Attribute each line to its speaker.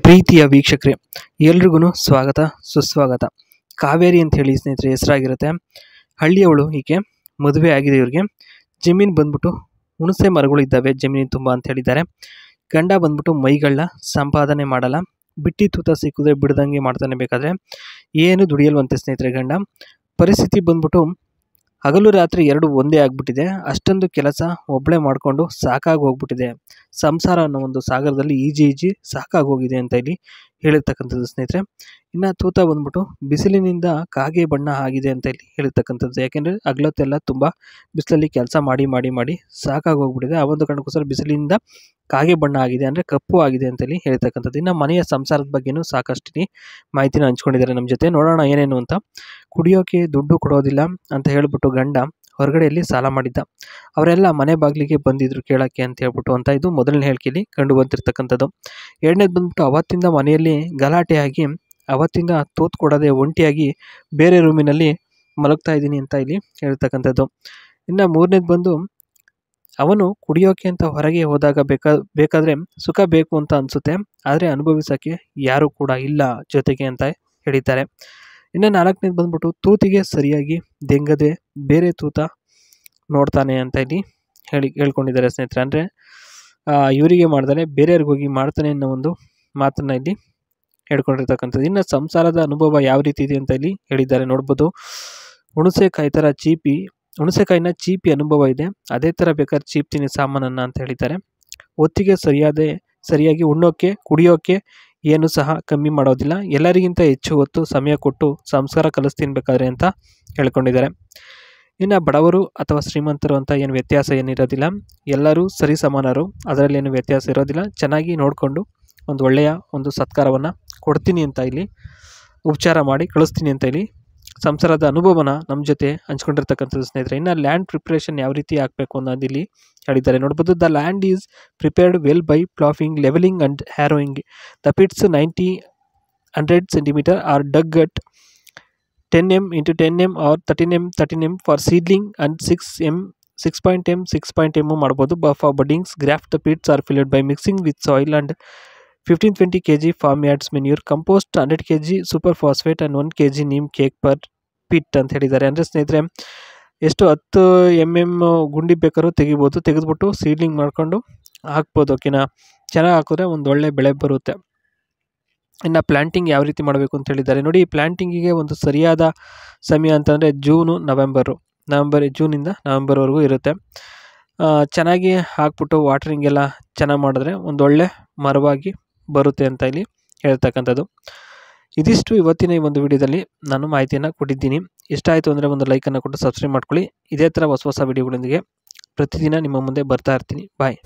Speaker 1: ಪ್ರೀತಿಯ ವೀಕ್ಷಕರೇ, ಎಲ್ರಿಗೂ ಸ್ವಾಗತ ಸುಸ್ವಾಗತ. ಕಾವೇರಿ ಅಂತ ಹೇಳಿ ಸ್ನೇಹಿತರೆ ಹೆಸರಾಗಿರುತ್ತೆ. ಹಳ್ಳಿಯವಳು ಈಕೆ, ಮದುವೆ ಆಗಿದೆ. ಇವ್ರಿಗೆ ಜಮೀನು ಬಂದ್ಬಿಟ್ಟು ಹುಣಸೆ ಮರಗಳು ಇದ್ದಾವೆ ಜಮೀನಿನ ತುಂಬ ಅಂತ ಹೇಳಿದ್ದಾರೆ. ಗಂಡ ಬಂದ್ಬಿಟ್ಟು ಮೈಗಳನ್ನ ಸಂಪಾದನೆ ಮಾಡಲ್ಲ, ಬಿಟ್ಟಿ ತೂತ ಸಿಕ್ಕಿದ್ರೆ ಬಿಡ್ದಂಗೆ ಮಾಡ್ತಾನೆ. ಬೇಕಾದರೆ ಏನು ದುಡಿಯಲ್ವಂತೆ ಸ್ನೇಹಿತರೆ ಗಂಡ. ಪರಿಸ್ಥಿತಿ ಬಂದ್ಬಿಟ್ಟು ಹಗಲು ರಾತ್ರಿ ಎರಡು ಒಂದೇ ಆಗಿಬಿಟ್ಟಿದೆ. ಅಷ್ಟೊಂದು ಕೆಲಸ ಒಬ್ಬಳೇ ಮಾಡಿಕೊಂಡು ಸಾಕಾಗಿ ಹೋಗ್ಬಿಟ್ಟಿದೆ. ಸಂಸಾರ ಅನ್ನೋ ಒಂದು ಸಾಗರದಲ್ಲಿ ಈಜಿ ಸಾಕಾಗಿ ಹೋಗಿದೆ ಅಂತ ಇಲ್ಲಿ ಹೇಳಿರ್ತಕ್ಕಂಥದ್ದು ಸ್ನೇಹಿತರೆ. ಇನ್ನು ತೂತ ಬಂದ್ಬಿಟ್ಟು ಬಿಸಿಲಿನಿಂದ ಕಾಗೆ ಬಣ್ಣ ಆಗಿದೆ ಅಂತ ಇಲ್ಲಿ ಹೇಳಿರ್ತಕ್ಕಂಥದ್ದು. ಯಾಕೆಂದರೆ ಹಗಲೊತ್ತೆಲ್ಲ ತುಂಬ ಬಿಸಿಲಲ್ಲಿ ಕೆಲಸ ಮಾಡಿ ಸಾಕಾಗಿ ಹೋಗ್ಬಿಟ್ಟಿದೆ. ಆ ಒಂದು ಕಾರಣಕ್ಕೋಸ್ಕರ ಬಿಸಿಲಿನಿಂದ ಕಾಗೆ ಬಣ್ಣ ಆಗಿದೆ, ಅಂದರೆ ಕಪ್ಪು ಆಗಿದೆ ಅಂತ ಹೇಳಿ ಹೇಳ್ತಕ್ಕಂಥದ್ದು. ಇನ್ನು ಮನೆಯ ಸಂಸಾರದ ಬಗ್ಗೆನೂ ಸಾಕಷ್ಟು ಮಾಹಿತಿನ ಹಂಚ್ಕೊಂಡಿದ್ದಾರೆ ನಮ್ಮ ಜೊತೆ. ನೋಡೋಣ ಏನೇನು ಅಂತ. ಕುಡಿಯೋಕೆ ದುಡ್ಡು ಕೊಡೋದಿಲ್ಲ ಅಂತ ಹೇಳ್ಬಿಟ್ಟು ಗಂಡ ಹೊರಗಡೆಯಲ್ಲಿ ಸಾಲ ಮಾಡಿದ್ದ. ಅವರೆಲ್ಲ ಮನೆ ಬಾಗಿಲಿಗೆ ಬಂದಿದ್ರು ಕೇಳೋಕ್ಕೆ ಅಂತ ಹೇಳ್ಬಿಟ್ಟು ಅಂತ ಇದು ಮೊದಲನೇ ಹೇಳಿಕೆಯಲ್ಲಿ ಕಂಡು ಬಂದಿರ್ತಕ್ಕಂಥದ್ದು. ಎರಡನೇದು ಬಂದ್ಬಿಟ್ಟು ಅವತ್ತಿಂದ ಮನೆಯಲ್ಲಿ ಗಲಾಟೆಯಾಗಿ ಅವತ್ತಿಂದ ತೂತು ಕೊಡದೆ ಒಂಟಿಯಾಗಿ ಬೇರೆ ರೂಮಿನಲ್ಲಿ ಮಲಗ್ತಾ ಇದ್ದೀನಿ ಅಂತ ಇಲ್ಲಿ ಹೇಳ್ತಕ್ಕಂಥದ್ದು. ಇನ್ನು ಮೂರನೇದು ಬಂದು ಅವನು ಕುಡಿಯೋಕೆ ಅಂತ ಹೊರಗೆ ಹೋದಾಗ ಬೇಕಾದರೆ ಸುಖ ಬೇಕು ಅಂತ ಅನಿಸುತ್ತೆ, ಆದರೆ ಅನುಭವಿಸೋಕ್ಕೆ ಯಾರೂ ಕೂಡ ಇಲ್ಲ ಜೊತೆಗೆ ಅಂತ ಹೇಳಿದ್ದಾರೆ. ಇನ್ನು ನಾಲ್ಕನೇದು ಬಂದ್ಬಿಟ್ಟು ತೂತಿಗೆ ಸರಿಯಾಗಿ ದೆಂಗದೆ ಬೇರೆ ತೂತ ನೋಡ್ತಾನೆ ಅಂತ ಇಲ್ಲಿ ಹೇಳ್ಕೊಂಡಿದ್ದಾರೆ ಸ್ನೇಹಿತರೆ. ಅಂದರೆ ಇವರಿಗೆ ಮಾಡ್ದಾನೆ ಬೇರೆಯವ್ರಿಗೆ ಹೋಗಿ ಮಾಡ್ತಾನೆ ಅನ್ನೋ ಒಂದು ಮಾತನ್ನು ಇಲ್ಲಿ ಹೇಳ್ಕೊಂಡಿರ್ತಕ್ಕಂಥದ್ದು. ಇನ್ನು ಸಂಸಾರದ ಅನುಭವ ಯಾವ ರೀತಿ ಇದೆ ಅಂತ ಇಲ್ಲಿ ಹೇಳಿದ್ದಾರೆ. ನೋಡ್ಬೋದು, ಹುಣಸೆಕಾಯಿನ ಚೀಪಿ ಅನುಭವ ಇದೆ, ಅದೇ ಥರ ಬೇಕಾದ್ರೆ ಚೀಪ್ತೀನಿ ಸಾಮಾನನ್ನು ಅಂತ ಹೇಳಿದ್ದಾರೆ. ಹೊತ್ತಿಗೆ ಸರಿಯಾಗಿ ಉಣ್ಣೋಕ್ಕೆ ಕುಡಿಯೋಕ್ಕೆ ಏನು ಸಹ ಕಮ್ಮಿ ಮಾಡೋದಿಲ್ಲ, ಎಲ್ಲರಿಗಿಂತ ಹೆಚ್ಚು ಹೊತ್ತು ಸಮಯ ಕೊಟ್ಟು ಸಂಸ್ಕಾರ ಕಲಿಸ್ತೀನಿ ಬೇಕಾದ್ರೆ ಅಂತ ಹೇಳ್ಕೊಂಡಿದ್ದಾರೆ. ಇನ್ನು ಬಡವರು ಅಥವಾ ಶ್ರೀಮಂತರು ಅಂತ ಏನು ವ್ಯತ್ಯಾಸ ಏನಿರೋದಿಲ್ಲ, ಎಲ್ಲರೂ ಸರಿ ಸಮಾನರು, ಅದರಲ್ಲಿ ಏನು ವ್ಯತ್ಯಾಸ ಇರೋದಿಲ್ಲ. ಚೆನ್ನಾಗಿ ನೋಡಿಕೊಂಡು ಒಂದು ಒಳ್ಳೆಯ ಒಂದು ಸತ್ಕಾರವನ್ನು ಕೊಡ್ತೀನಿ ಅಂತ ಇಲ್ಲಿ ಉಪಚಾರ ಮಾಡಿ ಕಳಿಸ್ತೀನಿ ಅಂತ ಇಲ್ಲಿ ಸಂಸಾರದ ಅನುಭವನ ನಮ್ಮ ಜೊತೆ ಹಂಚ್ಕೊಂಡಿರ್ತಕ್ಕಂಥದ್ದು ಸ್ನೇಹಿತರೆ. ಇನ್ನು ಲ್ಯಾಂಡ್ ಪ್ರಿಪ್ರೇಷನ್ ಯಾವ ರೀತಿ ಆಗಬೇಕು ಅನ್ನೋದು ಇಲ್ಲಿ ಹೇಳಿದ್ದಾರೆ. ನೋಡ್ಬೋದು, the land is prepared well by ploughing, levelling and harrowing. The pits 100 centimeter are dug at 10 m into 10 m or 13 m for seedling and 6 m ಮಾಡ್ಬೋದು. For buddings, graft the pits are filled by mixing with soil and 15-20 kg farmyards manure, compost 100 kg super phosphate and 1 kg neem cake per pit ಅಂತ ಹೇಳಿದ್ದಾರೆ. ಅಂದರೆ ಸ್ನೇಹಿತರೆ ಎಷ್ಟು 10 mm ಗುಂಡಿ ಬೇಕಾದ್ರೂ ತೆಗಿಬೋದು, ತೆಗೆದುಬಿಟ್ಟು ಸೀಡ್ಲಿಂಗ್ ಮಾಡ್ಕೊಂಡು ಹಾಕ್ಬೋದು. ಓಕೆನಾ, ಚೆನ್ನಾಗಿ ಹಾಕಿದ್ರೆ ಒಂದು ಒಳ್ಳೆ ಬೆಳೆ ಬರುತ್ತೆ. ಇನ್ನು ಪ್ಲ್ಯಾಂಟಿಂಗ್ ಯಾವ ರೀತಿ ಮಾಡಬೇಕು ಅಂತ ಹೇಳಿದ್ದಾರೆ. ನೋಡಿ, ಪ್ಲ್ಯಾಂಟಿಂಗಿಗೆ ಒಂದು ಸರಿಯಾದ ಸಮಯ ಅಂತಂದರೆ ಜೂನಿಂದ ನವೆಂಬರ್ವರೆಗೂ ಇರುತ್ತೆ. ಚೆನ್ನಾಗಿ ಹಾಕ್ಬಿಟ್ಟು ವಾಟರಿಂಗ್ ಎಲ್ಲ ಚೆನ್ನಾಗಿ ಮಾಡಿದ್ರೆ ಒಂದೊಳ್ಳೆ ಮರವಾಗಿ ಬರುತ್ತೆ ಅಂತ ಇಲ್ಲಿ ಹೇಳ್ತಕ್ಕಂಥದ್ದು. ಇದಿಷ್ಟು ಇವತ್ತಿನ ಈ ಒಂದು ವಿಡಿಯೋದಲ್ಲಿ ನಾನು ಮಾಹಿತಿಯನ್ನು ಕೊಟ್ಟಿದ್ದೀನಿ. ಇಷ್ಟ ಆಯಿತು ಅಂದರೆ ಒಂದು ಲೈಕನ್ನು ಕೊಟ್ಟು ಸಬ್ಸ್ಕ್ರೈಬ್ ಮಾಡ್ಕೊಳ್ಳಿ. ಇದೇ ಥರ ಹೊಸ ವಿಡಿಯೋಗಳೊಂದಿಗೆ ಪ್ರತಿದಿನ ನಿಮ್ಮ ಮುಂದೆ ಬರ್ತಾ ಇರ್ತೀನಿ. ಬಾಯ್.